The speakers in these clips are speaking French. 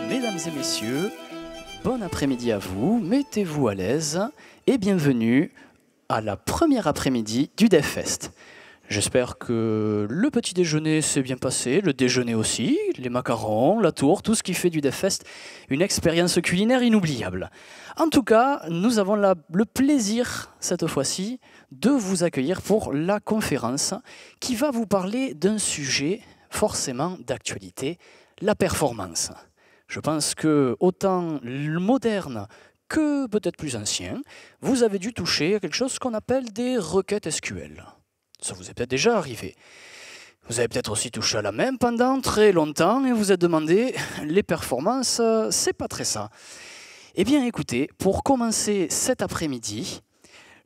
mesdames et messieurs, bon après-midi à vous, mettez-vous à l'aise et bienvenue à la première après-midi du DevFest. J'espère que le petit déjeuner s'est bien passé, le déjeuner aussi, les macarons, la tour, tout ce qui fait du DevFest une expérience culinaire inoubliable. En tout cas, nous avons le plaisir, cette fois-ci, de vous accueillir pour la conférence qui va vous parler d'un sujet forcément d'actualité, la performance. Je pense que autant moderne que peut-être plus ancien, vous avez dû toucher à quelque chose qu'on appelle des requêtes SQL. Ça vous est peut-être déjà arrivé. Vous avez peut-être aussi touché à la même pendant très longtemps et vous êtes demandé, les performances, c'est pas très ça. Eh bien écoutez, pour commencer cet après-midi,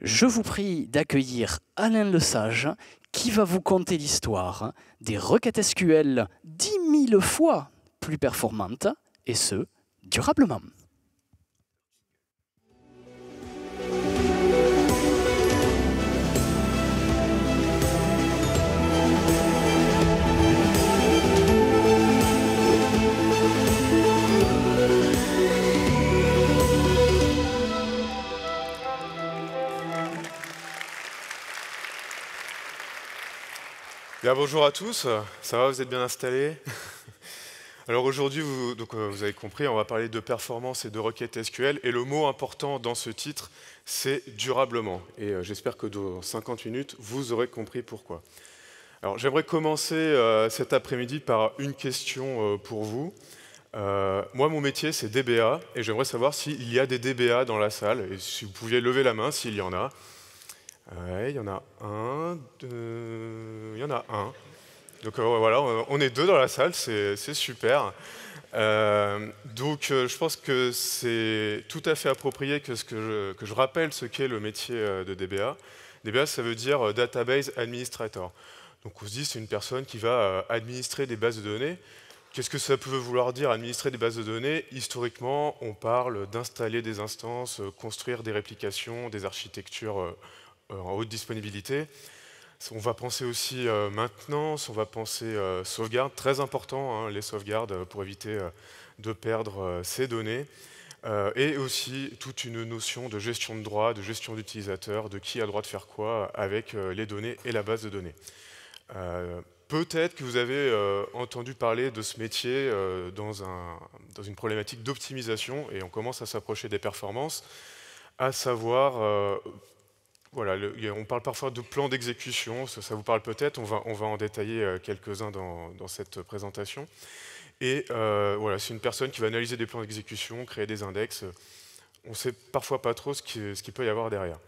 je vous prie d'accueillir Alain Lesage qui va vous conter l'histoire des requêtes SQL 10 000 fois plus performantes et ce, durablement. Bien, bonjour à tous, ça va, vous êtes bien installés? Alors aujourd'hui, vous avez compris, on va parler de performance et de requêtes SQL, et le mot important dans ce titre, c'est durablement. Et j'espère que dans 50 minutes, vous aurez compris pourquoi. Alors j'aimerais commencer cet après-midi par une question pour vous. Moi, mon métier, c'est DBA, et j'aimerais savoir s'il y a des DBA dans la salle, et si vous pouviez lever la main s'il y en a. Ouais, il y en a un, il y en a un. Donc voilà, on est deux dans la salle, c'est super. Je pense que c'est tout à fait approprié que je rappelle ce qu'est le métier de DBA. DBA, ça veut dire Database Administrator. Donc on se dit c'est une personne qui va administrer des bases de données. Qu'est-ce que ça peut vouloir dire administrer des bases de données? Historiquement, on parle d'installer des instances, construire des réplications, des architectures en haute disponibilité. On va penser aussi maintenance, on va penser sauvegarde, très important, hein, les sauvegardes pour éviter de perdre ces données. Et aussi toute une notion de gestion de droits, de gestion d'utilisateurs, de qui a le droit de faire quoi avec les données et la base de données. Peut-être que vous avez entendu parler de ce métier dans une problématique d'optimisation, et on commence à s'approcher des performances, à savoir... Voilà, on parle parfois de plan d'exécution, ça vous parle peut-être, on va en détailler quelques-uns dans cette présentation. Et voilà, c'est une personne qui va analyser des plans d'exécution, créer des index. On ne sait parfois pas trop ce qu'il peut y avoir derrière.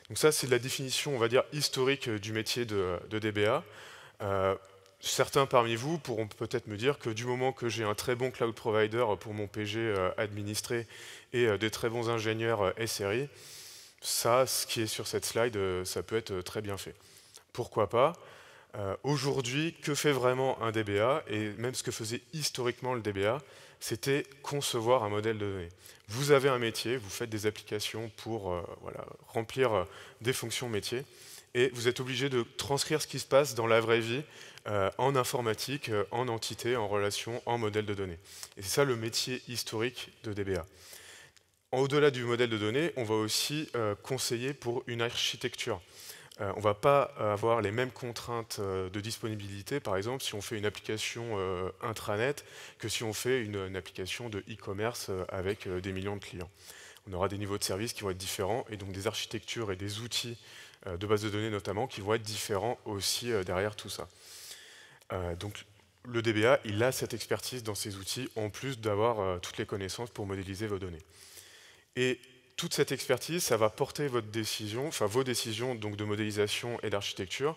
Donc ça, c'est la définition, on va dire, historique du métier de DBA. Certains parmi vous pourront peut-être me dire que du moment que j'ai un très bon cloud provider pour mon PG administré et des très bons ingénieurs SRI, ça, ce qui est sur cette slide, ça peut être très bien fait. Pourquoi pas? Aujourd'hui, que fait vraiment un DBA? Et même ce que faisait historiquement le DBA, c'était concevoir un modèle de données. Vous avez un métier, vous faites des applications pour voilà, remplir des fonctions métiers, et vous êtes obligé de transcrire ce qui se passe dans la vraie vie, en informatique, en entité, en relation, en modèle de données. Et c'est ça le métier historique de DBA. Au-delà du modèle de données, on va aussi conseiller pour une architecture. On ne va pas avoir les mêmes contraintes de disponibilité, par exemple, si on fait une application intranet que si on fait une application de e-commerce avec des millions de clients. On aura des niveaux de service qui vont être différents, et donc des architectures et des outils de base de données notamment qui vont être différents aussi derrière tout ça. Donc le DBA, il a cette expertise dans ses outils, en plus d'avoir toutes les connaissances pour modéliser vos données. Et toute cette expertise, ça va porter votre décision, enfin vos décisions donc de modélisation et d'architecture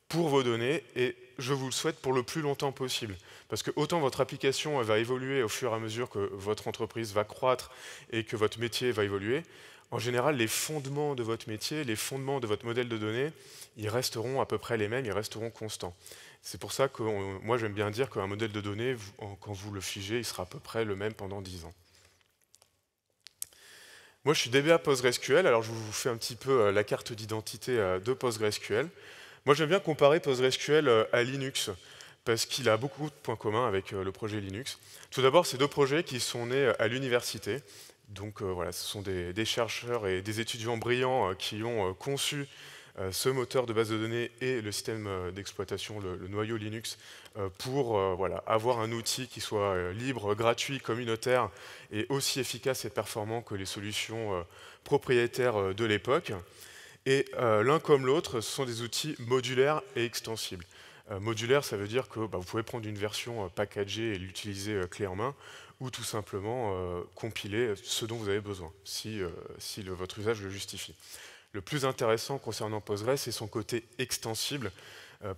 pour vos données, et je vous le souhaite pour le plus longtemps possible. Parce que autant votre application va évoluer au fur et à mesure que votre entreprise va croître et que votre métier va évoluer, en général, les fondements de votre métier, les fondements de votre modèle de données, ils resteront à peu près les mêmes, ils resteront constants. C'est pour ça que moi j'aime bien dire qu'un modèle de données, quand vous le figez, il sera à peu près le même pendant 10 ans. Moi, je suis DBA PostgreSQL, alors je vous fais un petit peu la carte d'identité de PostgreSQL. Moi, j'aime bien comparer PostgreSQL à Linux, parce qu'il a beaucoup de points communs avec le projet Linux. Tout d'abord, ces deux projets qui sont nés à l'université. Donc voilà, ce sont des chercheurs et des étudiants brillants qui ont conçu ce moteur de base de données et le système d'exploitation, le noyau Linux, pour voilà, avoir un outil qui soit libre, gratuit, communautaire et aussi efficace et performant que les solutions propriétaires de l'époque. Et l'un comme l'autre, ce sont des outils modulaires et extensibles. Modulaire, ça veut dire que vous pouvez prendre une version packagée et l'utiliser clé en main, ou tout simplement compiler ce dont vous avez besoin, si votre usage le justifie. Le plus intéressant concernant Postgres, c'est son côté extensible.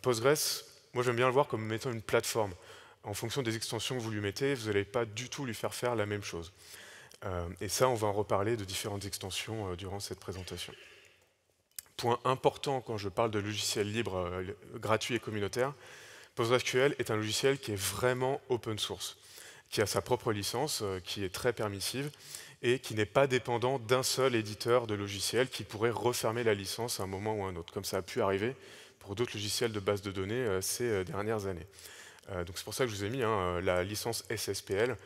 Postgres, moi j'aime bien le voir comme étant une plateforme. En fonction des extensions que vous lui mettez, vous n'allez pas du tout lui faire la même chose. Et ça, on va en reparler de différentes extensions durant cette présentation. Point important quand je parle de logiciel libre, gratuit et communautaire, PostgreSQL est un logiciel qui est vraiment open source, qui a sa propre licence, qui est très permissive, et qui n'est pas dépendant d'un seul éditeur de logiciel qui pourrait refermer la licence à un moment ou à un autre, comme ça a pu arriver pour d'autres logiciels de base de données ces dernières années. Donc c'est pour ça que je vous ai mis la licence SSPL,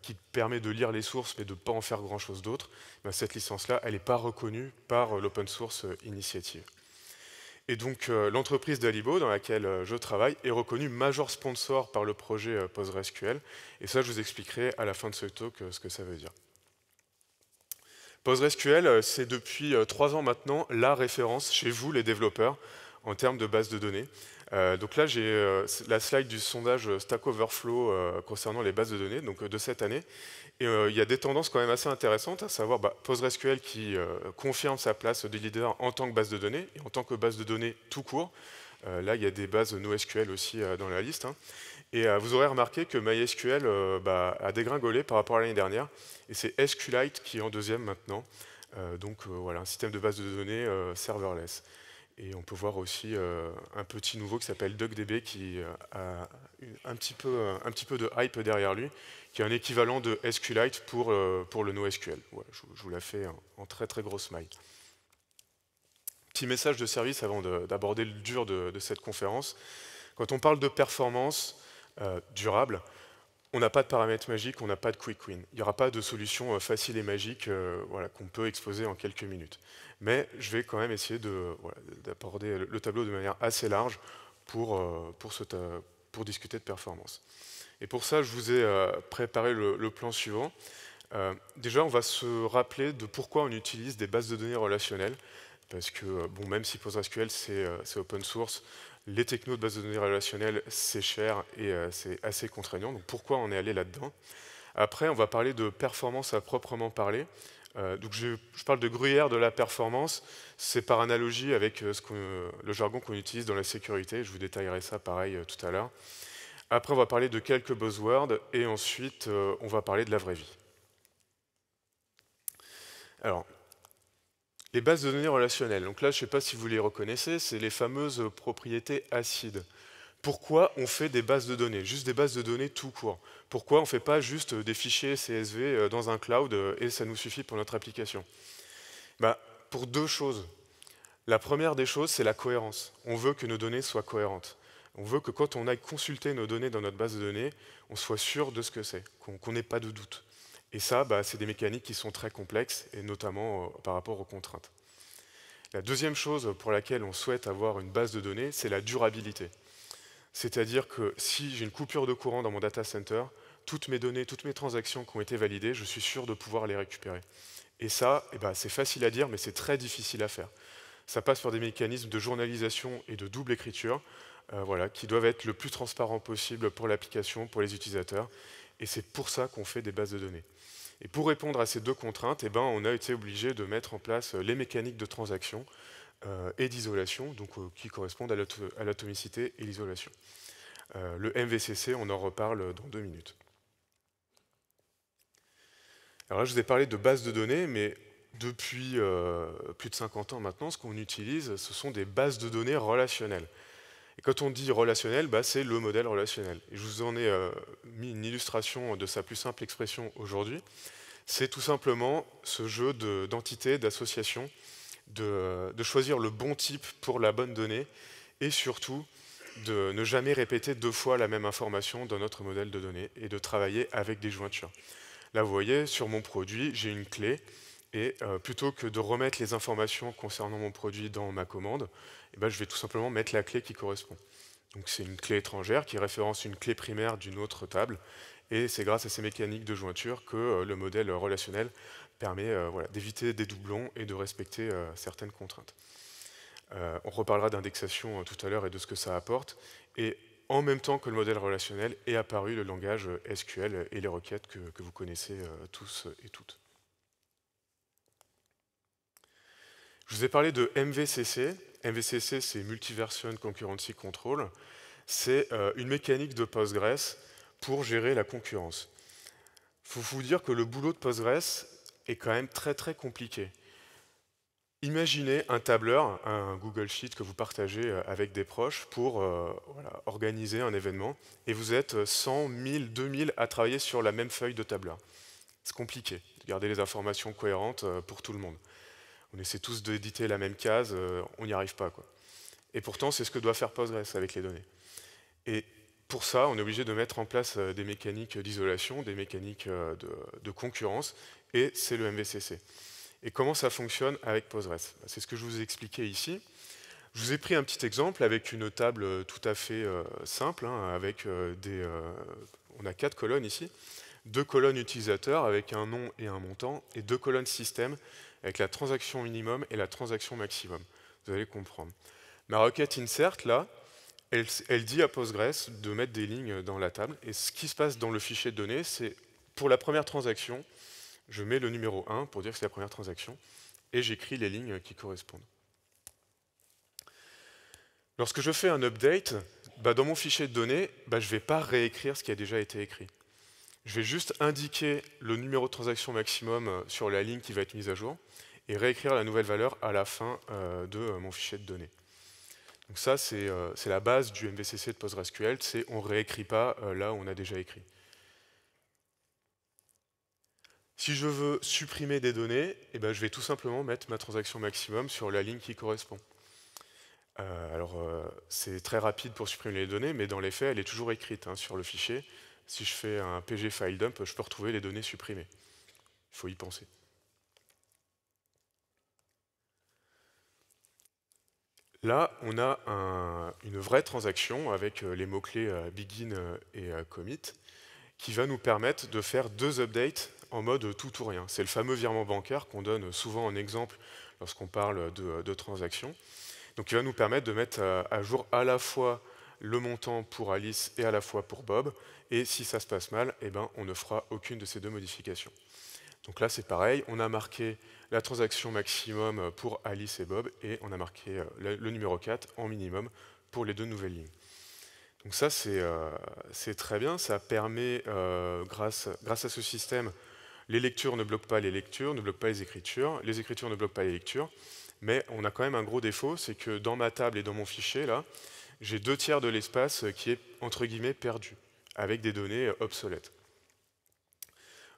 qui permet de lire les sources mais de ne pas en faire grand-chose d'autre. Cette licence-là, elle n'est pas reconnue par l'Open Source Initiative. Et donc l'entreprise d'Alibo, dans laquelle je travaille, est reconnue major sponsor par le projet PostgreSQL. Et ça, je vous expliquerai à la fin de ce talk ce que ça veut dire. PostgreSQL, c'est depuis 3 ans maintenant la référence chez vous, les développeurs, en termes de base de données. Donc là, j'ai la slide du sondage Stack Overflow concernant les bases de données donc, de cette année. Et il y a des tendances quand même assez intéressantes, à savoir PostgreSQL qui confirme sa place de leader en tant que base de données et en tant que base de données tout court. Là, il y a des bases NoSQL aussi dans la liste. Et vous aurez remarqué que MySQL a dégringolé par rapport à l'année dernière. Et c'est SQLite qui est en deuxième maintenant. Donc voilà, un système de base de données serverless. Et on peut voir aussi un petit nouveau qui s'appelle DuckDB qui a un petit peu de hype derrière lui, qui est un équivalent de SQLite pour le NoSQL. Voilà, je vous la fais en très très grosse maille. Petit message de service avant d'aborder le dur de cette conférence. Quand on parle de performance durable, on n'a pas de paramètres magiques, on n'a pas de quick win. Il n'y aura pas de solution facile et magique voilà, qu'on peut exposer en quelques minutes. Mais je vais quand même essayer d'aborder le tableau de manière assez large pour discuter de performance. Et pour ça, je vous ai préparé le plan suivant. Déjà, on va se rappeler de pourquoi on utilise des bases de données relationnelles. Parce que, bon, même si PostgreSQL, c'est open source, les technos de base de données relationnelles, c'est cher et c'est assez contraignant. Donc pourquoi on est allé là-dedans? Après, on va parler de performance à proprement parler. Donc je parle de gruyère de la performance. C'est par analogie avec le jargon qu'on utilise dans la sécurité. Je vous détaillerai ça pareil tout à l'heure. Après, on va parler de quelques buzzwords et ensuite, on va parler de la vraie vie. Alors, les bases de données relationnelles. Donc là, je ne sais pas si vous les reconnaissez, c'est les fameuses propriétés acides. Pourquoi on fait des bases de données? Juste des bases de données tout court. Pourquoi on ne fait pas juste des fichiers CSV dans un cloud et ça nous suffit pour notre application? Pour deux choses. La première des choses, c'est la cohérence. On veut que nos données soient cohérentes. On veut que quand on aille consulter nos données dans notre base de données, on soit sûr de ce que c'est, qu'on n'ait pas de doute. Et ça, c'est des mécaniques qui sont très complexes, et notamment par rapport aux contraintes. La deuxième chose pour laquelle on souhaite avoir une base de données, c'est la durabilité. C'est-à-dire que si j'ai une coupure de courant dans mon data center, toutes mes données, toutes mes transactions qui ont été validées, je suis sûr de pouvoir les récupérer. Et ça, c'est facile à dire, mais c'est très difficile à faire. Ça passe par des mécanismes de journalisation et de double écriture, qui doivent être le plus transparents possible pour l'application, pour les utilisateurs. Et c'est pour ça qu'on fait des bases de données. Et pour répondre à ces deux contraintes, on a été obligé de mettre en place les mécaniques de transaction et d'isolation, donc qui correspondent à l'atomicité et l'isolation. Le MVCC, on en reparle dans 2 minutes. Alors là, je vous ai parlé de bases de données, mais depuis plus de 50 ans maintenant, ce qu'on utilise, ce sont des bases de données relationnelles. Et quand on dit relationnel, c'est le modèle relationnel. Et je vous en ai mis une illustration de sa plus simple expression aujourd'hui. C'est tout simplement ce jeu d'entités, d'associations, de choisir le bon type pour la bonne donnée et surtout de ne jamais répéter 2 fois la même information dans notre modèle de données et de travailler avec des jointures. Là, vous voyez, sur mon produit, j'ai une clé, et plutôt que de remettre les informations concernant mon produit dans ma commande, eh ben, je vais tout simplement mettre la clé qui correspond. Donc c'est une clé étrangère qui référence une clé primaire d'une autre table, et c'est grâce à ces mécaniques de jointure que le modèle relationnel permet voilà, d'éviter des doublons et de respecter certaines contraintes. On reparlera d'indexation tout à l'heure et de ce que ça apporte. Et en même temps que le modèle relationnel est apparu le langage SQL et les requêtes que vous connaissez tous et toutes. Je vous ai parlé de MVCC. MVCC, c'est Multiversion Concurrency Control. C'est une mécanique de Postgres pour gérer la concurrence. Il faut vous dire que le boulot de Postgres est quand même très très compliqué. Imaginez un tableur, un Google Sheet que vous partagez avec des proches pour voilà, organiser un événement, et vous êtes 100, 1000, 2000 à travailler sur la même feuille de tableur. C'est compliqué de garder les informations cohérentes pour tout le monde. On essaie tous d'éditer la même case, on n'y arrive pas, quoi. Et pourtant, c'est ce que doit faire Postgres avec les données. Et pour ça, on est obligé de mettre en place des mécaniques d'isolation, des mécaniques de concurrence, et c'est le MVCC. Et comment ça fonctionne avec Postgres? C'est ce que je vous ai expliqué ici. Je vous ai pris un petit exemple avec une table tout à fait simple, hein, avec on a 4 colonnes ici, 2 colonnes utilisateurs avec un nom et un montant, et 2 colonnes système avec la transaction minimum et la transaction maximum. Vous allez comprendre. Ma requête insert, là, elle dit à Postgres de mettre des lignes dans la table, et ce qui se passe dans le fichier de données, c'est pour la première transaction, je mets le numéro 1 pour dire que c'est la première transaction, et j'écris les lignes qui correspondent. Lorsque je fais un update, dans mon fichier de données, je ne vais pas réécrire ce qui a déjà été écrit. Je vais juste indiquer le numéro de transaction maximum sur la ligne qui va être mise à jour, et réécrire la nouvelle valeur à la fin de mon fichier de données. Donc ça, c'est la base du MVCC de PostgreSQL, c'est on ne réécrit pas là où on a déjà écrit. Si je veux supprimer des données, je vais tout simplement mettre ma transaction maximum sur la ligne qui correspond. C'est très rapide pour supprimer les données, mais dans les faits, elle est toujours écrite hein, sur le fichier. Si je fais un pg file dump, je peux retrouver les données supprimées. Il faut y penser. Là, on a une vraie transaction avec les mots-clés begin et commit qui va nous permettre de faire 2 updates en mode tout ou rien. C'est le fameux virement bancaire qu'on donne souvent en exemple lorsqu'on parle de transactions. Donc il va nous permettre de mettre à jour à la fois le montant pour Alice et à la fois pour Bob. Et si ça se passe mal, on ne fera aucune de ces 2 modifications. Donc là c'est pareil, on a marqué la transaction maximum pour Alice et Bob et on a marqué le numéro 4 en minimum pour les 2 nouvelles lignes. Donc ça c'est très bien, ça permet, grâce à ce système, les lectures ne bloquent pas les lectures, ne bloquent pas les écritures ne bloquent pas les lectures, mais on a quand même un gros défaut, c'est que dans ma table et dans mon fichier, là, j'ai 2/3 de l'espace qui est, entre guillemets, perdu, avec des données obsolètes.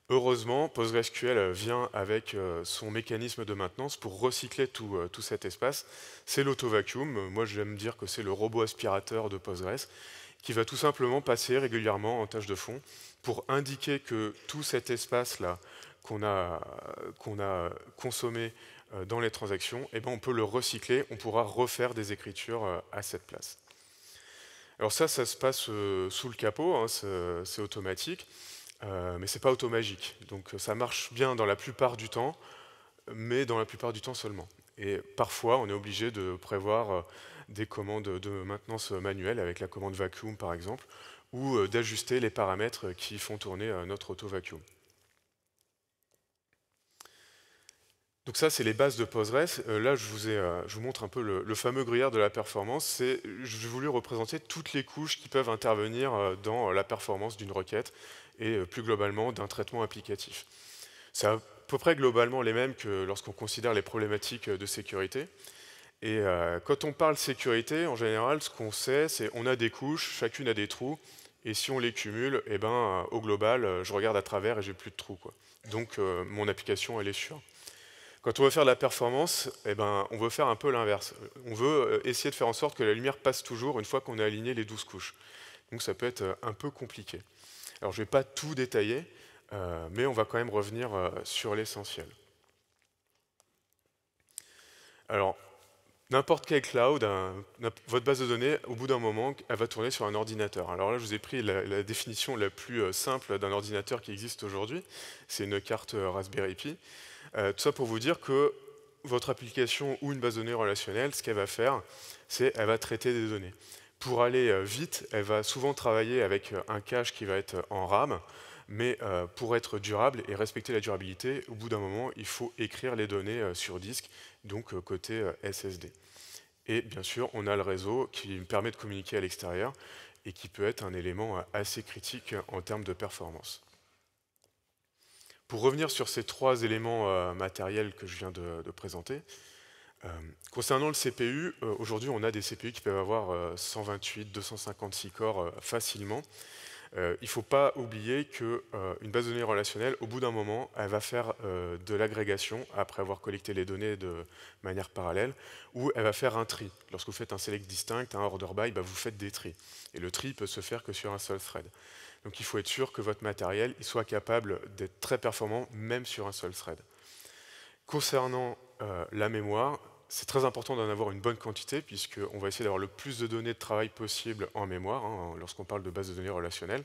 Heureusement, PostgreSQL vient avec son mécanisme de maintenance pour recycler tout cet espace. C'est l'auto-vacuum. Moi, j'aime dire que c'est le robot aspirateur de Postgres qui va tout simplement passer régulièrement en tâche de fond pour indiquer que tout cet espace-là qu'on a consommé dans les transactions, on peut le recycler, on pourra refaire des écritures à cette place. Alors ça se passe sous le capot, hein, c'est automatique. Mais ce n'est pas automagique. Donc ça marche bien dans la plupart du temps, mais dans la plupart du temps seulement. Et parfois, on est obligé de prévoir des commandes de maintenance manuelle, avec la commande vacuum par exemple, ou d'ajuster les paramètres qui font tourner notre auto-vacuum. Donc ça, c'est les bases de Postgres. Là, je vous montre un peu le fameux gruyère de la performance. J'ai voulu représenter toutes les couches qui peuvent intervenir dans la performance d'une requête et plus globalement d'un traitement applicatif. C'est à peu près globalement les mêmes que lorsqu'on considère les problématiques de sécurité. Et quand on parle sécurité, en général, ce qu'on sait, c'est qu'on a des couches, chacune a des trous, et si on les cumule, au global, je regarde à travers et j'ai plus de trous, quoi. Donc mon application, elle est sûre. Quand on veut faire de la performance, eh ben, on veut faire un peu l'inverse. On veut essayer de faire en sorte que la lumière passe toujours une fois qu'on a aligné les 12 couches. Donc ça peut être un peu compliqué. Alors je ne vais pas tout détailler, mais on va quand même revenir sur l'essentiel. Alors, n'importe quel cloud, votre base de données, au bout d'un moment, elle va tourner sur un ordinateur. Alors là, je vous ai pris la définition la plus simple d'un ordinateur qui existe aujourd'hui. C'est une carte Raspberry Pi. Tout ça pour vous dire que votre application ou une base de données relationnelle, ce qu'elle va faire, c'est qu'elle va traiter des données. Pour aller vite, elle va souvent travailler avec un cache qui va être en RAM, mais pour être durable et respecter la durabilité, au bout d'un moment, il faut écrire les données sur disque, donc côté SSD. Et bien sûr, on a le réseau qui permet de communiquer à l'extérieur et qui peut être un élément assez critique en termes de performance. Pour revenir sur ces trois éléments matériels que je viens de présenter, concernant le CPU, aujourd'hui on a des CPU qui peuvent avoir 128, 256 corps facilement. Il ne faut pas oublier qu'une base de données relationnelle, au bout d'un moment, elle va faire de l'agrégation après avoir collecté les données de manière parallèle, ou elle va faire un tri. Lorsque vous faites un select distinct, un order by, vous faites des tris. Et le tri peut se faire que sur un seul thread. Donc il faut être sûr que votre matériel il soit capable d'être très performant, même sur un seul thread. Concernant la mémoire, c'est très important d'en avoir une bonne quantité, puisqu'on va essayer d'avoir le plus de données de travail possible en mémoire, lorsqu'on parle de base de données relationnelles.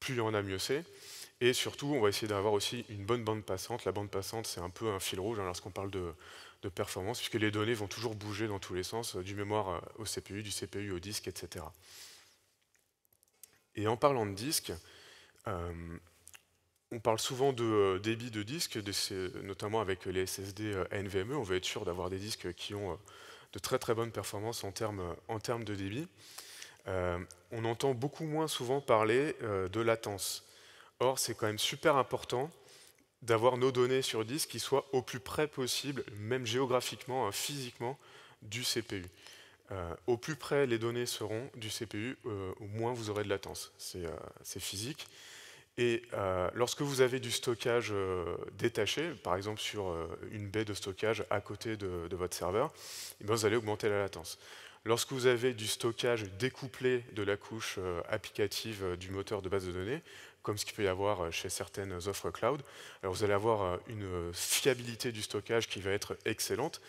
Plus il y en a, mieux c'est. Et surtout, on va essayer d'avoir aussi une bonne bande passante. La bande passante, c'est un peu un fil rouge lorsqu'on parle de performance, puisque les données vont toujours bouger dans tous les sens, du mémoire au CPU, du CPU au disque, etc. Et en parlant de disque, on parle souvent de débit de disque, notamment avec les SSD NVMe. On veut être sûr d'avoir des disques qui ont de très très bonnes performances en termes de débit. On entend beaucoup moins souvent parler de latence. Or, c'est quand même super important d'avoir nos données sur disque qui soient au plus près possible, même géographiquement, physiquement, du CPU. Au plus près les données seront du CPU, au moins vous aurez de latence. C'est physique. Et lorsque vous avez du stockage détaché, par exemple sur une baie de stockage à côté de votre serveur, eh bien, vous allez augmenter la latence. Lorsque vous avez du stockage découplé de la couche applicative du moteur de base de données, comme ce qu'il peut y avoir chez certaines offres cloud, alors vous allez avoir une fiabilité du stockage qui va être excellente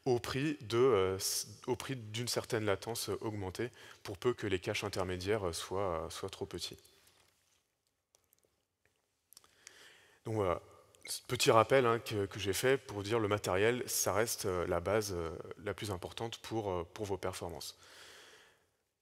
au prix d'une certaine latence augmentée, pour peu que les caches intermédiaires soient trop petits. Donc voilà, petit rappel que j'ai fait pour dire le matériel, ça reste la base la plus importante pour vos performances.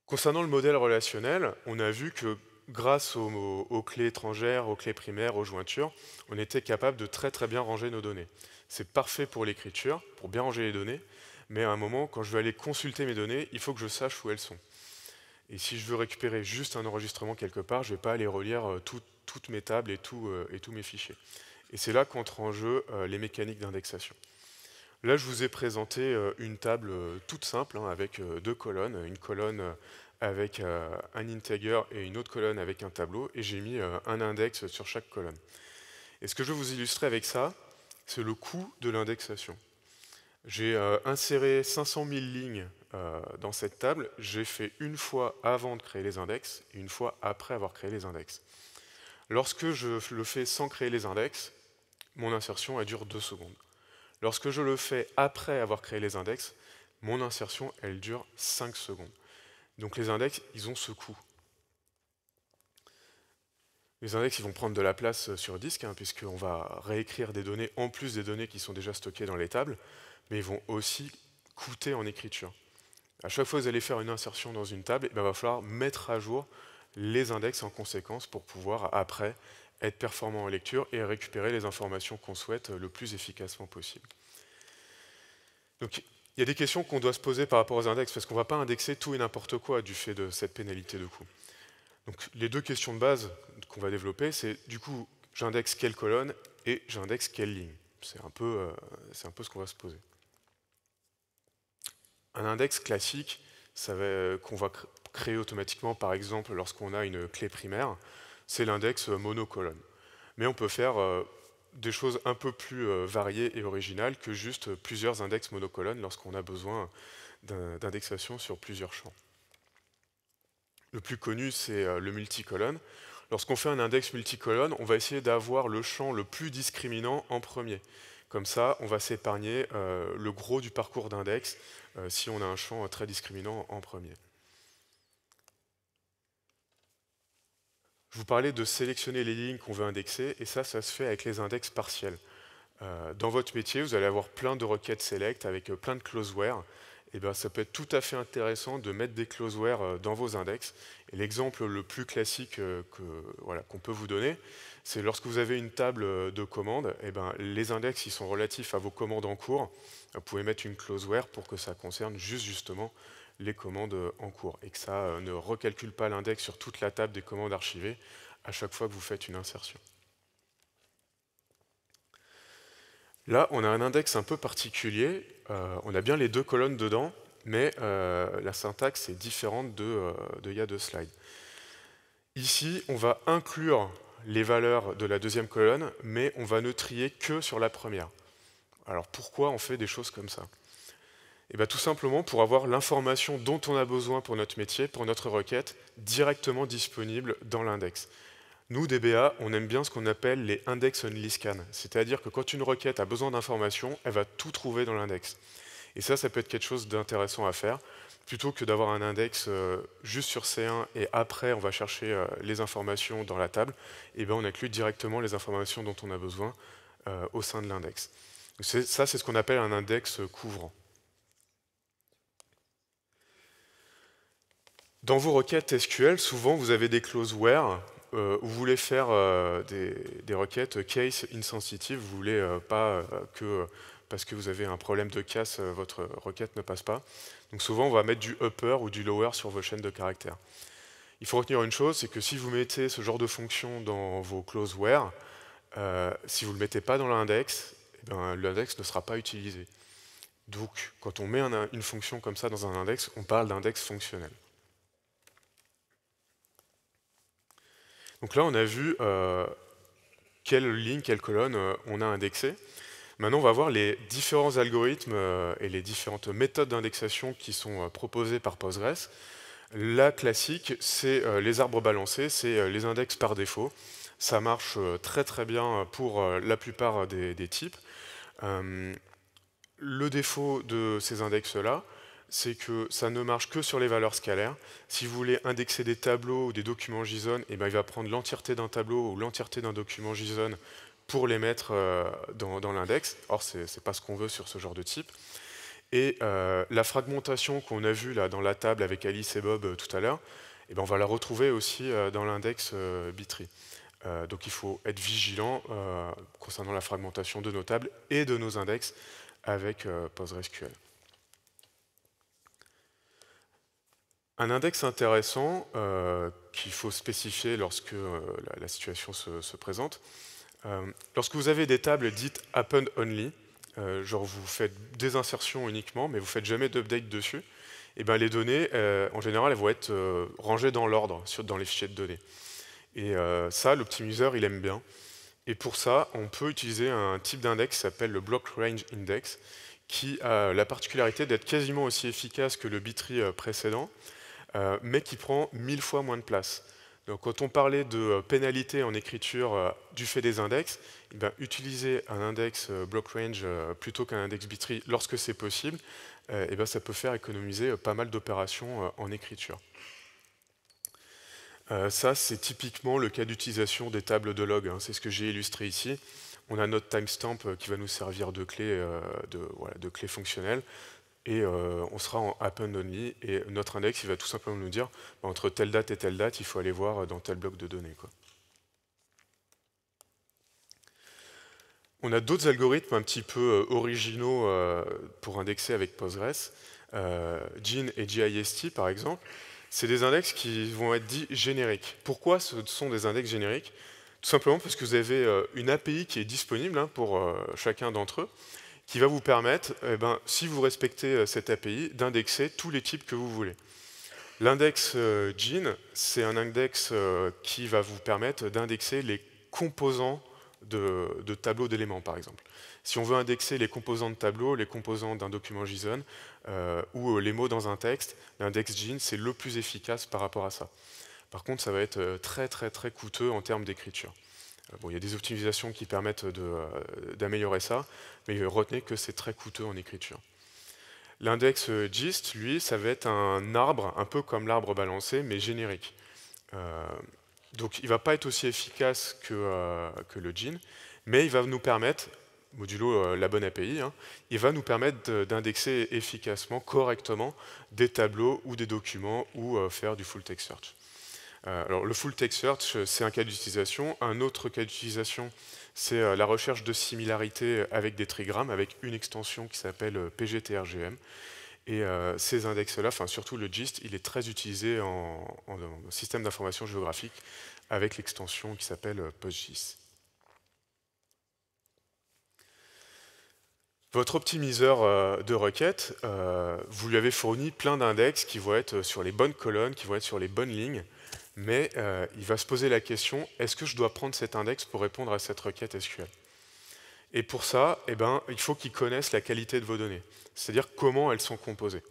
Concernant le modèle relationnel, on a vu que grâce aux clés étrangères, aux clés primaires, aux jointures, on était capable de très très bien ranger nos données. C'est parfait pour l'écriture, pour bien ranger les données, mais à un moment, quand je veux aller consulter mes données, il faut que je sache où elles sont. Et si je veux récupérer juste un enregistrement quelque part, je ne vais pas aller relire toutes mes tables et tous mes fichiers. Et c'est là qu'entrent en jeu les mécaniques d'indexation. Là, je vous ai présenté une table toute simple, avec deux colonnes, une colonne avec un integer et une autre colonne avec un tableau, et j'ai mis un index sur chaque colonne. Et ce que je vais vous illustrer avec ça, c'est le coût de l'indexation. J'ai inséré 500 000 lignes dans cette table. J'ai fait une fois avant de créer les index et une fois après avoir créé les index. Lorsque je le fais sans créer les index, mon insertion elle dure 2 secondes. Lorsque je le fais après avoir créé les index, mon insertion elle dure 5 secondes. Donc les index, ils ont ce coût. Les index ils vont prendre de la place sur disque, puisqu'on va réécrire des données en plus des données qui sont déjà stockées dans les tables, mais ils vont aussi coûter en écriture. À chaque fois que vous allez faire une insertion dans une table, il va falloir mettre à jour les index en conséquence pour pouvoir après être performant en lecture et récupérer les informations qu'on souhaite le plus efficacement possible. Donc il y a des questions qu'on doit se poser par rapport aux index, parce qu'on ne va pas indexer tout et n'importe quoi du fait de cette pénalité de coût. Donc les deux questions de base qu'on va développer, c'est du coup, j'indexe quelle colonne et j'indexe quelle ligne. C'est un peu ce qu'on va se poser. Un index classique, qu'on va créer automatiquement, par exemple, lorsqu'on a une clé primaire, c'est l'index monocolonne. Mais on peut faire des choses un peu plus variées et originales que juste plusieurs index monocolonnes lorsqu'on a besoin d'indexation sur plusieurs champs. Le plus connu, c'est le multicolonne. Lorsqu'on fait un index multicolonne, on va essayer d'avoir le champ le plus discriminant en premier. Comme ça, on va s'épargner le gros du parcours d'index si on a un champ très discriminant en premier. Je vous parlais de sélectionner les lignes qu'on veut indexer, et ça se fait avec les index partiels. Dans votre métier, vous allez avoir plein de requêtes select avec plein de closeware. Et bien, ça peut être tout à fait intéressant de mettre des closeware dans vos index. Et l'exemple le plus classique qu'on peut vous donner, c'est lorsque vous avez une table de commandes, et ben, les index ils sont relatifs à vos commandes en cours. Vous pouvez mettre une closeware pour que ça concerne justement les commandes en cours et que ça ne recalcule pas l'index sur toute la table des commandes archivées à chaque fois que vous faites une insertion. Là, on a un index un peu particulier. On a bien les deux colonnes dedans, mais la syntaxe est différente il y a deux slides. Ici, on va inclure les valeurs de la deuxième colonne, mais on va ne trier que sur la première. Alors pourquoi on fait des choses comme ça? Et bien, tout simplement pour avoir l'information dont on a besoin pour notre métier, pour notre requête, directement disponible dans l'index. Nous, DBA, on aime bien ce qu'on appelle les index only scan, c'est-à-dire que quand une requête a besoin d'informations, elle va tout trouver dans l'index. Et ça peut être quelque chose d'intéressant à faire, plutôt que d'avoir un index juste sur C1 et après on va chercher les informations dans la table, et bien on inclut directement les informations dont on a besoin au sein de l'index. Ça, c'est ce qu'on appelle un index couvrant. Dans vos requêtes SQL, souvent vous avez des clauses where où vous voulez faire des requêtes case insensitive, vous voulez pas que parce que vous avez un problème de casse, votre requête ne passe pas. Donc souvent on va mettre du upper ou du lower sur vos chaînes de caractères. Il faut retenir une chose, c'est que si vous mettez ce genre de fonction dans vos clauses where, si vous ne le mettez pas dans l'index, l'index ne sera pas utilisé. Donc quand on met une fonction comme ça dans un index, on parle d'index fonctionnel. Donc là, on a vu quelle ligne, quelle colonne on a indexé. Maintenant, on va voir les différents algorithmes et les différentes méthodes d'indexation qui sont proposées par Postgres. La classique, c'est les arbres balancés, c'est les index par défaut. Ça marche très très bien pour la plupart des types. Le défaut de ces index-là, c'est que ça ne marche que sur les valeurs scalaires. Si vous voulez indexer des tableaux ou des documents JSON, il va prendre l'entièreté d'un tableau ou l'entièreté d'un document JSON pour les mettre dans l'index. Or, ce n'est pas ce qu'on veut sur ce genre de type. Et la fragmentation qu'on a vue là, dans la table avec Alice et Bob tout à l'heure, on va la retrouver aussi dans l'index Bitry. Donc il faut être vigilant concernant la fragmentation de nos tables et de nos index avec PostgreSQL. Un index intéressant qu'il faut spécifier lorsque la situation se présente, lorsque vous avez des tables dites append only, genre vous faites des insertions uniquement, mais vous ne faites jamais d'update dessus, et les données, en général, elles vont être rangées dans l'ordre dans les fichiers de données. Et ça, l'optimiseur, il aime bien. Et pour ça, on peut utiliser un type d'index qui s'appelle le block range index, qui a la particularité d'être quasiment aussi efficace que le Bitry précédent, mais qui prend 1000 fois moins de place. Donc, quand on parlait de pénalité en écriture du fait des index, utiliser un index block range plutôt qu'un index Bitry lorsque c'est possible, ça peut faire économiser pas mal d'opérations en écriture. Ça, c'est typiquement le cas d'utilisation des tables de log. C'est ce que j'ai illustré ici. On a notre timestamp qui va nous servir de clé, de clé fonctionnelle. Et on sera en append only. Et notre index, il va tout simplement nous dire entre telle date et telle date, il faut aller voir dans tel bloc de données, quoi. On a d'autres algorithmes un petit peu originaux pour indexer avec Postgres. GIN et GIST, par exemple. C'est des index qui vont être dits génériques. Pourquoi ce sont des index génériques? Tout simplement parce que vous avez une API qui est disponible pour chacun d'entre eux, qui va vous permettre, si vous respectez cette API, d'indexer tous les types que vous voulez. L'index GIN, c'est un index qui va vous permettre d'indexer les composants de tableaux d'éléments, par exemple. Si on veut indexer les composants de tableau, les composants d'un document JSON, ou les mots dans un texte, l'index JIN, c'est le plus efficace par rapport à ça. Par contre, ça va être très coûteux en termes d'écriture. Bon, il y a des optimisations qui permettent d'améliorer ça, mais retenez que c'est très coûteux en écriture. L'index GIST, lui, ça va être un arbre, un peu comme l'arbre balancé, mais générique. Donc il ne va pas être aussi efficace que le GIN, mais il va nous permettre, modulo la bonne API, hein, il va nous permettre d'indexer efficacement, correctement, des tableaux ou des documents ou faire du full text search. Alors le full text search, c'est un cas d'utilisation. Un autre cas d'utilisation, c'est la recherche de similarité avec des trigrammes, avec une extension qui s'appelle PGTRGM. Et ces index-là, enfin surtout le GIST, il est très utilisé en système d'information géographique avec l'extension qui s'appelle PostGIS. Votre optimiseur de requête, vous lui avez fourni plein d'index qui vont être sur les bonnes colonnes, qui vont être sur les bonnes lignes, mais il va se poser la question, est-ce que je dois prendre cet index pour répondre à cette requête SQL? Et pour ça, eh ben, il faut qu'ils connaissent la qualité de vos données, c'est-à-dire comment elles sont composées.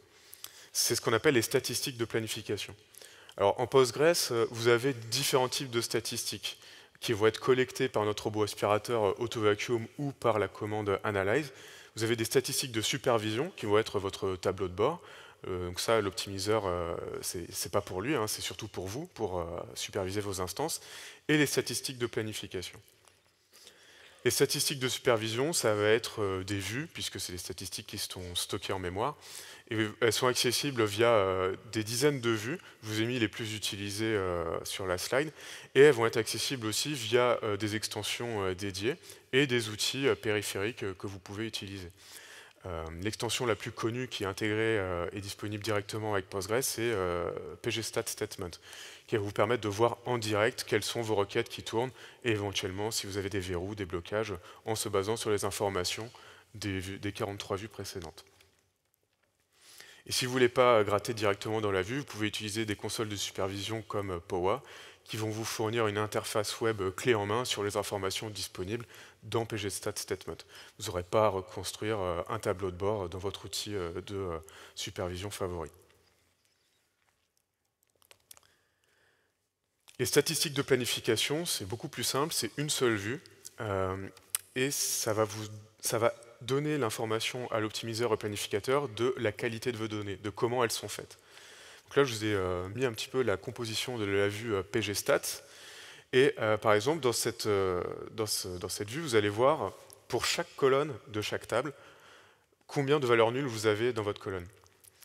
C'est ce qu'on appelle les statistiques de planification. Alors en Postgres, vous avez différents types de statistiques qui vont être collectées par notre robot aspirateur AutoVacuum ou par la commande Analyze. Vous avez des statistiques de supervision qui vont être votre tableau de bord. Donc ça, l'optimiseur, c'est pas pour lui, hein, c'est surtout pour vous, pour superviser vos instances. Et les statistiques de planification. Les statistiques de supervision, ça va être des vues, puisque c'est des statistiques qui sont stockées en mémoire. Et elles sont accessibles via des dizaines de vues. Je vous ai mis les plus utilisées sur la slide. Et elles vont être accessibles aussi via des extensions dédiées et des outils périphériques que vous pouvez utiliser. L'extension la plus connue qui est intégrée et disponible directement avec Postgres, c'est PGStat Statement, qui va vous permettre de voir en direct quelles sont vos requêtes qui tournent et éventuellement si vous avez des verrous, des blocages, en se basant sur les informations des 43 vues précédentes. Et si vous ne voulez pas gratter directement dans la vue, vous pouvez utiliser des consoles de supervision comme Powa, qui vont vous fournir une interface web clé en main sur les informations disponibles dans PGStat Statement. Vous n'aurez pas à reconstruire un tableau de bord dans votre outil de supervision favori. Les statistiques de planification, c'est beaucoup plus simple, c'est une seule vue, et ça va donner l'information à l'optimiseur et planificateur de la qualité de vos données, de comment elles sont faites. Donc là, je vous ai mis un petit peu la composition de la vue PGStat. Et par exemple, dans cette vue, vous allez voir, pour chaque colonne de chaque table, combien de valeurs nulles vous avez dans votre colonne.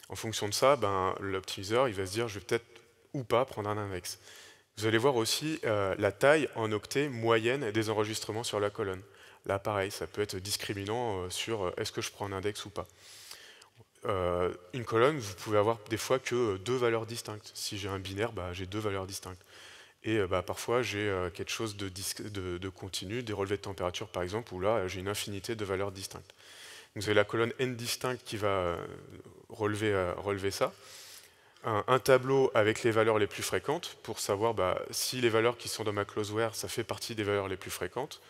En fonction de ça, l'optimiseur il va se dire, je vais peut-être ou pas prendre un index. Vous allez voir aussi la taille en octets moyenne des enregistrements sur la colonne. Là, pareil, ça peut être discriminant sur est-ce que je prends un index ou pas. Une colonne, vous pouvez avoir des fois que deux valeurs distinctes. Si j'ai un binaire, j'ai deux valeurs distinctes. Et parfois, j'ai quelque chose de continu, des relevés de température par exemple, où là, j'ai une infinité de valeurs distinctes. Donc, vous avez la colonne n distincte qui va relever ça. Un tableau avec les valeurs les plus fréquentes pour savoir si les valeurs qui sont dans ma closeware, ça fait partie des valeurs les plus fréquentes.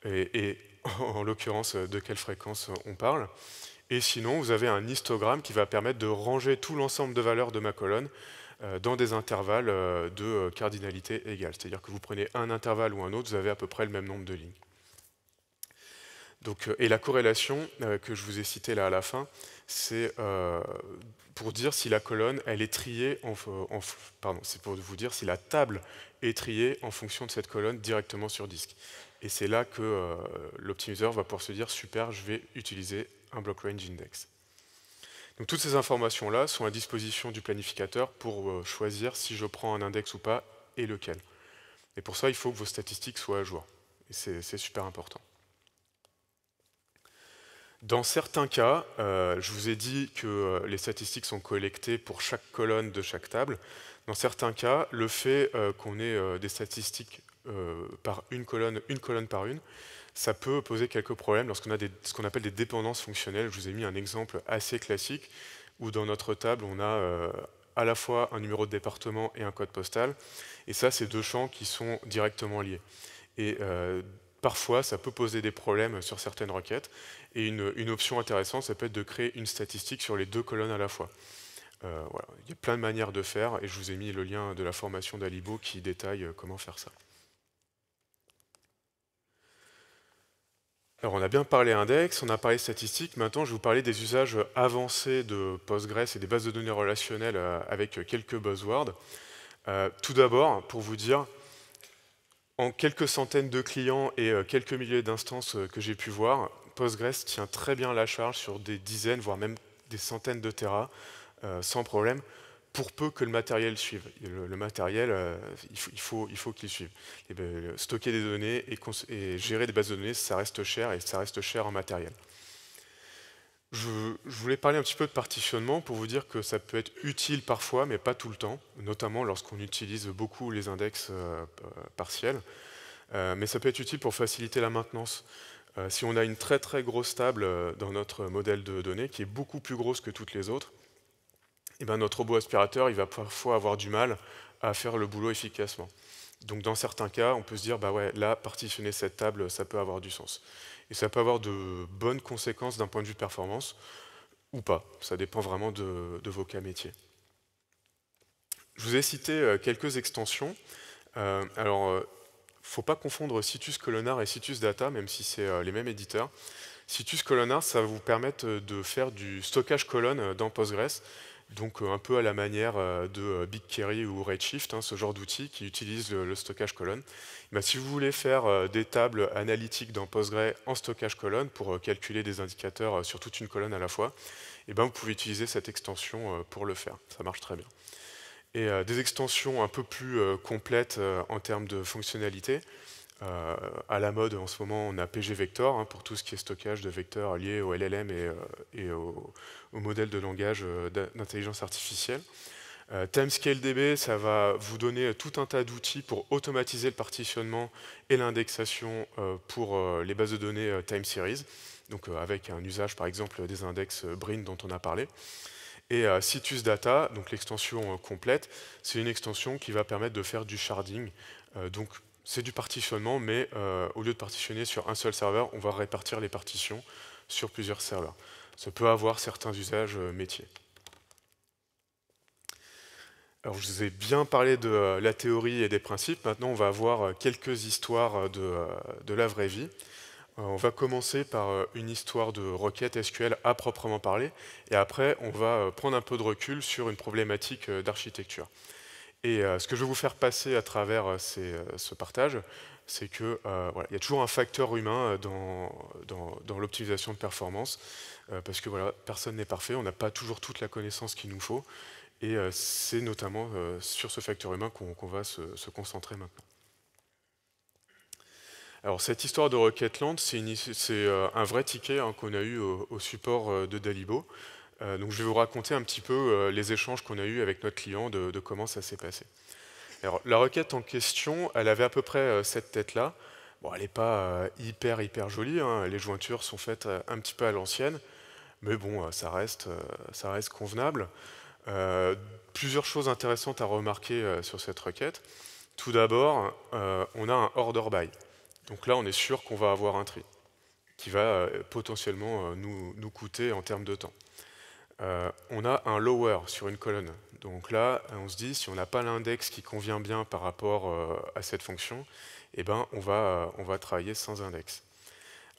Et en l'occurrence, de quelle fréquence on parle. Et sinon, vous avez un histogramme qui va permettre de ranger tout l'ensemble de valeurs de ma colonne dans des intervalles de cardinalité égale. C'est-à-dire que vous prenez un intervalle ou un autre, vous avez à peu près le même nombre de lignes. Donc, et la corrélation que je vous ai citée là à la fin, c'est pour dire si la colonne elle est triée, c'est pour vous dire si la table est triée en fonction de cette colonne directement sur disque. Et c'est là que l'optimiseur va pouvoir se dire super, je vais utiliser un block range index. Donc toutes ces informations-là sont à disposition du planificateur pour choisir si je prends un index ou pas et lequel. Et pour ça, il faut que vos statistiques soient à jour. Et c'est super important. Dans certains cas, je vous ai dit que les statistiques sont collectées pour chaque colonne de chaque table. Dans certains cas, le fait qu'on ait des statistiques par une colonne par une, ça peut poser quelques problèmes lorsqu'on a ce qu'on appelle des dépendances fonctionnelles. Je vous ai mis un exemple assez classique où dans notre table, on a à la fois un numéro de département et un code postal. Et ça, c'est deux champs qui sont directement liés. Et parfois, ça peut poser des problèmes sur certaines requêtes. Et une option intéressante, ça peut être de créer une statistique sur les deux colonnes à la fois. Voilà. Il y a plein de manières de faire, et je vous ai mis le lien de la formation d'Alibo qui détaille comment faire ça. Alors on a bien parlé index, on a parlé statistique, maintenant je vais vous parler des usages avancés de Postgres et des bases de données relationnelles avec quelques buzzwords. Tout d'abord, pour vous dire, en quelques centaines de clients et quelques milliers d'instances que j'ai pu voir, Postgres tient très bien la charge sur des dizaines, voire même des centaines de terras, sans problème, pour peu que le matériel suive. Le matériel, il faut qu'il suive. Et stocker des données et gérer des bases de données, ça reste cher, et ça reste cher en matériel. Je voulais parler un petit peu de partitionnement pour vous dire que ça peut être utile parfois, mais pas tout le temps, notamment lorsqu'on utilise beaucoup les index partiels. Mais ça peut être utile pour faciliter la maintenance. Si on a une très très grosse table dans notre modèle de données, qui est beaucoup plus grosse que toutes les autres, et ben notre robot aspirateur il va parfois avoir du mal à faire le boulot efficacement. Donc dans certains cas, on peut se dire, bah ouais, là, partitionner cette table, ça peut avoir du sens. Et ça peut avoir de bonnes conséquences d'un point de vue performance, ou pas. Ça dépend vraiment de vos cas métiers. Je vous ai cité quelques extensions. Alors, faut pas confondre Citus Columnar et Citus Data, même si c'est les mêmes éditeurs. Citus Columnar, ça va vous permettre de faire du stockage colonne dans Postgres, donc un peu à la manière de BigQuery ou Redshift, ce genre d'outils qui utilisent le stockage colonne. Si vous voulez faire des tables analytiques dans Postgre en stockage colonne pour calculer des indicateurs sur toute une colonne à la fois, vous pouvez utiliser cette extension pour le faire. Ça marche très bien. Et des extensions un peu plus complètes en termes de fonctionnalité. À la mode en ce moment, on a pgvector pour tout ce qui est stockage de vecteurs liés au LLM et au modèle de langage d'intelligence artificielle. TimescaleDB, ça va vous donner tout un tas d'outils pour automatiser le partitionnement et l'indexation pour les bases de données time series, donc avec un usage par exemple des index Brin dont on a parlé. Et Citus Data, donc l'extension complète, c'est une extension qui va permettre de faire du sharding. Donc c'est du partitionnement, mais au lieu de partitionner sur un seul serveur, on va répartir les partitions sur plusieurs serveurs. Ça peut avoir certains usages métiers. Alors je vous ai bien parlé de la théorie et des principes. Maintenant, on va avoir quelques histoires de la vraie vie. On va commencer par une histoire de requête SQL à proprement parler, et après, on va prendre un peu de recul sur une problématique d'architecture. Et ce que je vais vous faire passer à travers ce partage, c'est qu'il voilà, y a toujours un facteur humain dans l'optimisation de performance, parce que voilà, personne n'est parfait, on n'a pas toujours toute la connaissance qu'il nous faut, et c'est notamment sur ce facteur humain qu'on va se concentrer maintenant. Alors cette histoire de Rocketland, c'est un vrai ticket qu'on a eu au support de Dalibo. Donc je vais vous raconter un petit peu les échanges qu'on a eus avec notre client de comment ça s'est passé. Alors la requête en question, elle avait à peu près cette tête-là. Bon, elle n'est pas hyper jolie, les jointures sont faites un petit peu à l'ancienne, mais bon, ça reste convenable. Plusieurs choses intéressantes à remarquer sur cette requête. Tout d'abord, on a un order by. Donc là, on est sûr qu'on va avoir un tri qui va potentiellement nous coûter en termes de temps. On a un lower sur une colonne. Donc là, on se dit, si on n'a pas l'index qui convient bien par rapport à cette fonction, on va travailler sans index.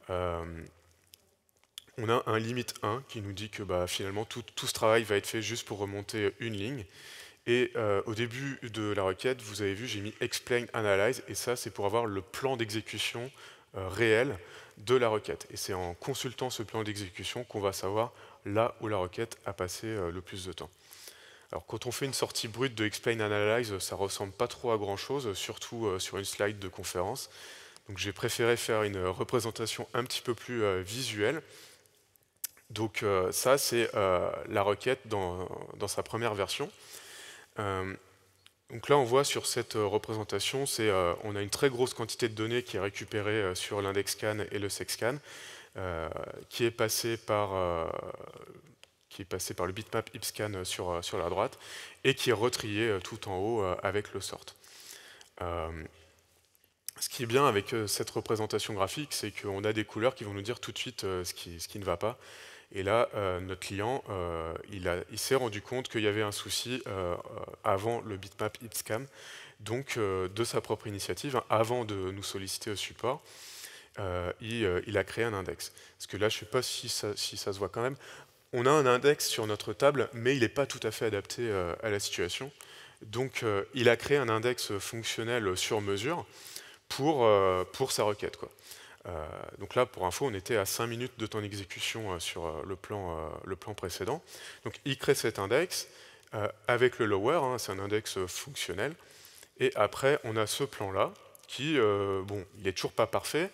On a un limit 1 qui nous dit que finalement, tout ce travail va être fait juste pour remonter une ligne. Et au début de la requête, vous avez vu, j'ai mis explain analyze, et ça, c'est pour avoir le plan d'exécution réel de la requête. Et c'est en consultant ce plan d'exécution qu'on va savoir là où la requête a passé le plus de temps. Alors quand on fait une sortie brute de explain analyze, ça ressemble pas trop à grand chose, surtout sur une slide de conférence. Donc j'ai préféré faire une représentation un petit peu plus visuelle. Donc ça, c'est la requête dans sa première version. Donc là, on voit sur cette représentation, on a une très grosse quantité de données qui est récupérée sur l'index scan et le sexscan, qui est passé par le bitmap ipscan sur la droite, et qui est retrié tout en haut avec le sort. Ce qui est bien avec cette représentation graphique, c'est qu'on a des couleurs qui vont nous dire tout de suite ce qui ne va pas. Et là, notre client, il s'est rendu compte qu'il y avait un souci avant le bitmap hitscan, donc de sa propre initiative, hein, avant de nous solliciter au support, il a créé un index. Parce que là, je ne sais pas si ça se voit quand même. On a un index sur notre table, mais il n'est pas tout à fait adapté à la situation. Donc, il a créé un index fonctionnel sur mesure pour sa requête, quoi. Donc là, pour info, on était à 5 minutes de temps d'exécution sur le plan précédent. Donc il crée cet index avec le lower, hein, c'est un index fonctionnel. Et après, on a ce plan-là qui, bon, il est toujours pas parfait,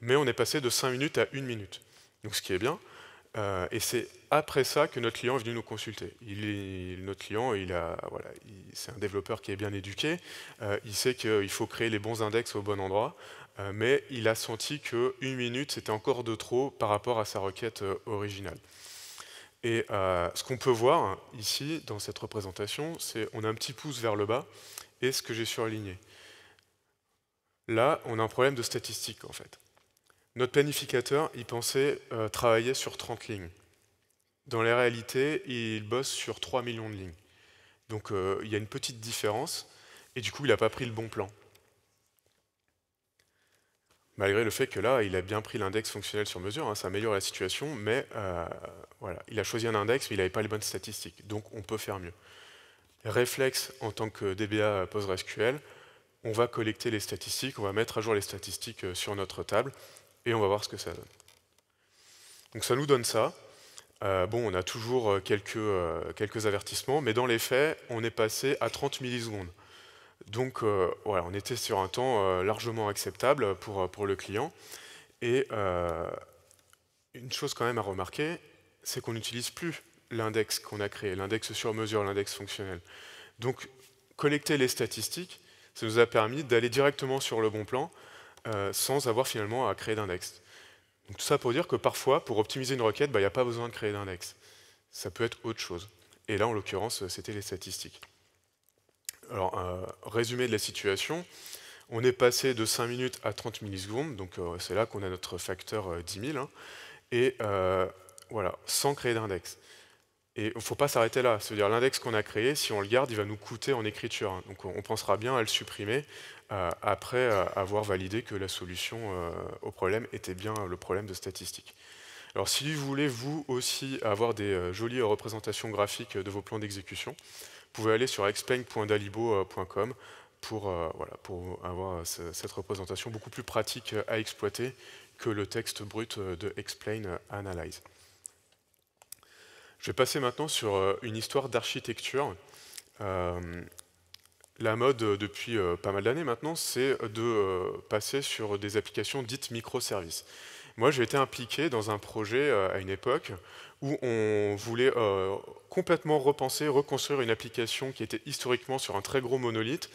mais on est passé de 5 minutes à 1 minute. Donc ce qui est bien. Et c'est après ça que notre client est venu nous consulter. Notre client, voilà, c'est un développeur qui est bien éduqué, il sait qu'il faut créer les bons index au bon endroit, mais il a senti que 1 minute, c'était encore de trop par rapport à sa requête originale. Et ce qu'on peut voir ici, dans cette représentation, c'est on a un petit pouce vers le bas, et ce que j'ai surligné. Là, on a un problème de statistique, en fait. Notre planificateur, il pensait travailler sur 30 lignes. Dans la réalité, il bosse sur 3 millions de lignes. Donc il y a une petite différence, et du coup, il n'a pas pris le bon plan. Malgré le fait que là, il a bien pris l'index fonctionnel sur mesure, hein, ça améliore la situation, mais voilà, il a choisi un index, mais il n'avait pas les bonnes statistiques. Donc on peut faire mieux. Réflexe en tant que DBA PostgreSQL, on va collecter les statistiques, on va mettre à jour les statistiques sur notre table, et on va voir ce que ça donne. Donc ça nous donne ça. Bon, on a toujours quelques avertissements, mais dans les faits, on est passé à 30 millisecondes. Donc voilà, on était sur un temps largement acceptable pour le client. Et une chose quand même à remarquer, c'est qu'on n'utilise plus l'index qu'on a créé, l'index sur mesure, l'index fonctionnel. Donc collecter les statistiques, ça nous a permis d'aller directement sur le bon plan sans avoir finalement à créer d'index. Donc tout ça pour dire que parfois, pour optimiser une requête, il n'y a pas besoin de créer d'index. Ça peut être autre chose. Et là, en l'occurrence, c'était les statistiques. Alors, résumé de la situation, on est passé de 5 minutes à 30 millisecondes, donc c'est là qu'on a notre facteur 10 000, hein, et voilà, sans créer d'index. Et il ne faut pas s'arrêter là, c'est-à-dire l'index qu'on a créé, si on le garde, il va nous coûter en écriture, hein, donc on pensera bien à le supprimer après avoir validé que la solution au problème était bien le problème de statistique. Alors si vous voulez vous aussi avoir des jolies représentations graphiques de vos plans d'exécution, vous pouvez aller sur explain.dalibo.com pour avoir cette représentation beaucoup plus pratique à exploiter que le texte brut de Explain Analyze. Je vais passer maintenant sur une histoire d'architecture. La mode depuis pas mal d'années maintenant, c'est de passer sur des applications dites microservices. Moi, j'ai été impliqué dans un projet à une époque où on voulait complètement repenser, reconstruire une application qui était historiquement sur un très gros monolithe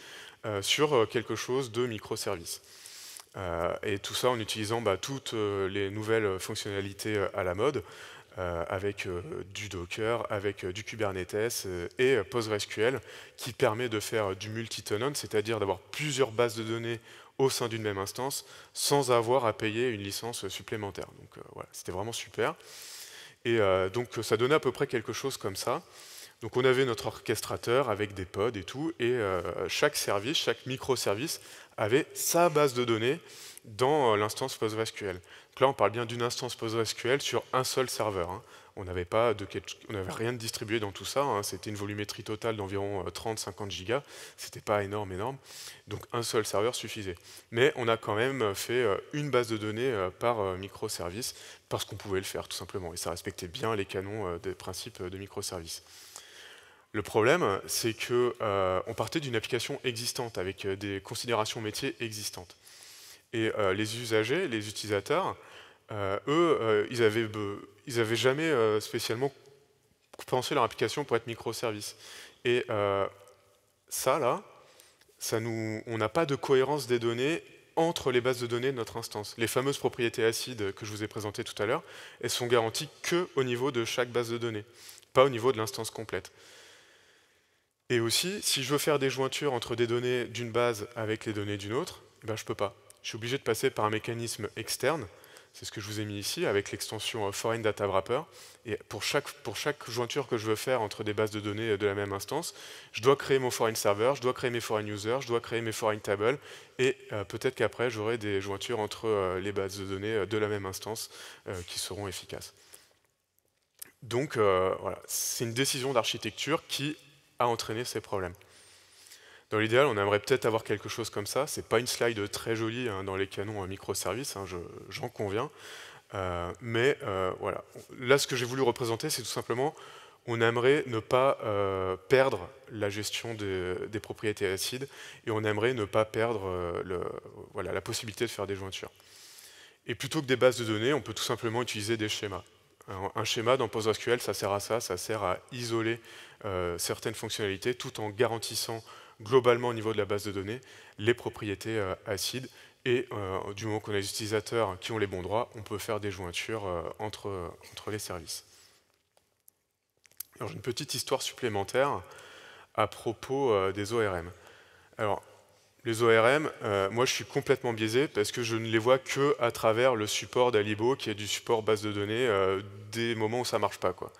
sur quelque chose de microservice. Et tout ça en utilisant toutes les nouvelles fonctionnalités à la mode, avec du Docker, avec du Kubernetes et PostgreSQL qui permet de faire du multi-tenant, c'est-à-dire d'avoir plusieurs bases de données au sein d'une même instance sans avoir à payer une licence supplémentaire. Donc voilà, c'était vraiment super. Et donc ça donnait à peu près quelque chose comme ça. Donc on avait notre orchestrateur avec des pods et tout, et chaque service, chaque microservice avait sa base de données dans l'instance PostgreSQL. Donc là, on parle bien d'une instance PostgreSQL sur un seul serveur, hein. On n'avait rien de distribué dans tout ça, hein. C'était une volumétrie totale d'environ 30-50 gigas, c'était pas énorme, donc un seul serveur suffisait. Mais on a quand même fait une base de données par microservice, parce qu'on pouvait le faire tout simplement, et ça respectait bien les canons des principes de microservices. Le problème, c'est qu'on partait d'une application existante, avec des considérations métiers existantes. Et les usagers, les utilisateurs, eux, ils avaient jamais spécialement pensé leur application pour être microservice. Et ça, là, on n'a pas de cohérence des données entre les bases de données de notre instance. Les fameuses propriétés acides que je vous ai présentées tout à l'heure, elles sont garanties qu'au niveau de chaque base de données, pas au niveau de l'instance complète. Et aussi, si je veux faire des jointures entre des données d'une base avec les données d'une autre, je ne peux pas. je suis obligé de passer par un mécanisme externe. C'est ce que je vous ai mis ici avec l'extension Foreign Data Wrapper. Et pour chaque jointure que je veux faire entre des bases de données de la même instance, je dois créer mon foreign server, je dois créer mes foreign users, je dois créer mes foreign tables, et peut-être qu'après j'aurai des jointures entre les bases de données de la même instance qui seront efficaces. Donc voilà, c'est une décision d'architecture qui a entraîné ces problèmes. Dans l'idéal, on aimerait peut-être avoir quelque chose comme ça. C'est pas une slide très jolie hein, dans les canons microservices, hein, j'en conviens. Mais voilà. Là, ce que j'ai voulu représenter, c'est tout simplement, on aimerait ne pas perdre la gestion des propriétés acides et on aimerait ne pas perdre la possibilité de faire des jointures. Et plutôt que des bases de données, on peut tout simplement utiliser des schémas. Un schéma dans PostgreSQL, ça sert à ça, ça sert à isoler certaines fonctionnalités tout en garantissant globalement au niveau de la base de données les propriétés acides. Et du moment qu'on a des utilisateurs qui ont les bons droits, on peut faire des jointures entre les services. Alors j'ai une petite histoire supplémentaire à propos des ORM. Alors, les ORM, moi je suis complètement biaisé parce que je ne les vois que à travers le support d'Alibo, qui est du support base de données des moments où ça ne marche pas, quoi.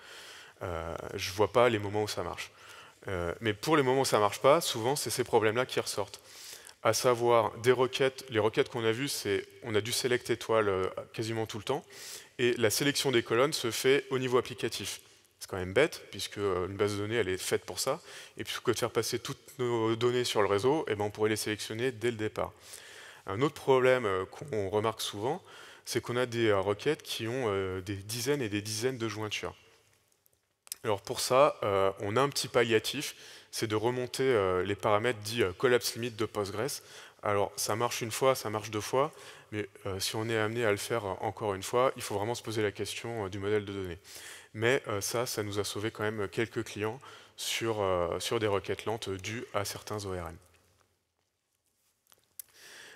Je ne vois pas les moments où ça marche. Mais pour les moments où ça ne marche pas, souvent c'est ces problèmes-là qui ressortent. À savoir, des requêtes, les requêtes qu'on a vues, c'est on a du select étoile quasiment tout le temps, et la sélection des colonnes se fait au niveau applicatif. C'est quand même bête, puisque une base de données, elle est faite pour ça, et plutôt que de faire passer toutes nos données sur le réseau, eh ben, on pourrait les sélectionner dès le départ. Un autre problème qu'on remarque souvent, c'est qu'on a des requêtes qui ont des dizaines et des dizaines de jointures. Alors pour ça, on a un petit palliatif, c'est de remonter les paramètres dits collapse limit de Postgres. Alors ça marche une fois, ça marche deux fois, mais si on est amené à le faire encore une fois, il faut vraiment se poser la question du modèle de données. Mais ça nous a sauvé quand même quelques clients sur des requêtes lentes dues à certains ORM.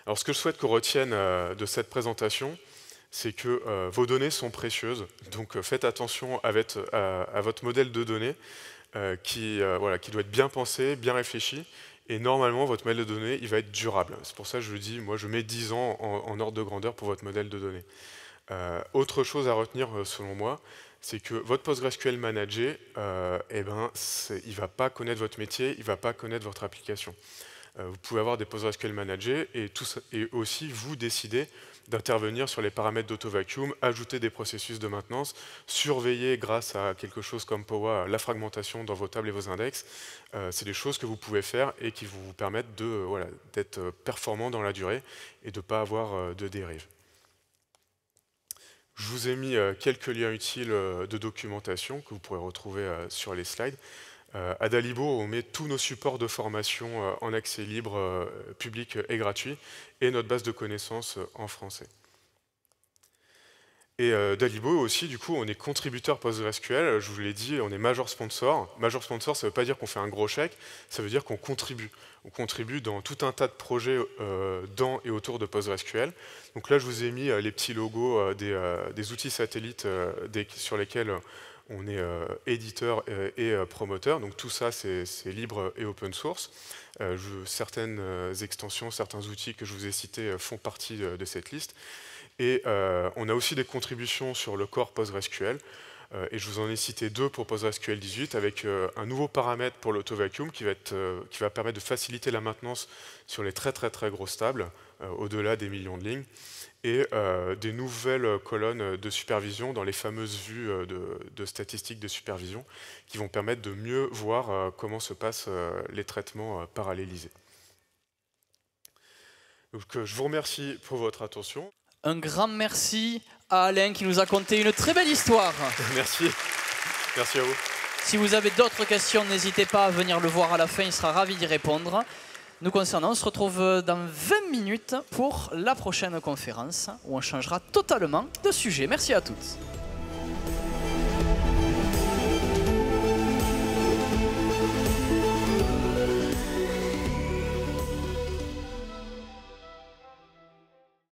Alors ce que je souhaite qu'on retienne de cette présentation, c'est que vos données sont précieuses, donc faites attention à votre modèle de données qui doit être bien pensé, bien réfléchi, et normalement votre modèle de données il va être durable. C'est pour ça que je le dis, moi je mets 10 ans en ordre de grandeur pour votre modèle de données. Autre chose à retenir selon moi, c'est que votre PostgreSQL manager, il ne va pas connaître votre métier, il ne va pas connaître votre application. Vous pouvez avoir des PostgreSQL managers et aussi vous décider d'intervenir sur les paramètres d'auto-vacuum, ajouter des processus de maintenance, surveiller grâce à quelque chose comme Powa la fragmentation dans vos tables et vos index. C'est des choses que vous pouvez faire et qui vous permettent d'être performant dans la durée et de ne pas avoir de dérive. Je vous ai mis quelques liens utiles de documentation que vous pourrez retrouver sur les slides. À Dalibo, on met tous nos supports de formation en accès libre, public et gratuit, et notre base de connaissances en français. Et Dalibo aussi, du coup, on est contributeur PostgreSQL, je vous l'ai dit, on est major sponsor. Major sponsor, ça ne veut pas dire qu'on fait un gros chèque, ça veut dire qu'on contribue. On contribue dans tout un tas de projets dans et autour de PostgreSQL. Donc là, je vous ai mis les petits logos des outils satellites sur lesquels on est éditeur et promoteur. Donc tout ça, c'est libre et open source. Certaines extensions, certains outils que je vous ai cités font partie de cette liste. Et on a aussi des contributions sur le core PostgreSQL. Et je vous en ai cité deux pour PostgreSQL 18 avec un nouveau paramètre pour l'auto-vacuum qui va permettre de faciliter la maintenance sur les très grosses tables, au-delà des millions de lignes, et des nouvelles colonnes de supervision dans les fameuses vues de statistiques de supervision qui vont permettre de mieux voir comment se passent les traitements parallélisés. Donc, je vous remercie pour votre attention. Un grand merci à Alain qui nous a conté une très belle histoire. Merci. Merci à vous. Si vous avez d'autres questions, n'hésitez pas à venir le voir à la fin, il sera ravi d'y répondre. Nous concernant, on se retrouve dans 20 minutes pour la prochaine conférence où on changera totalement de sujet. Merci à toutes.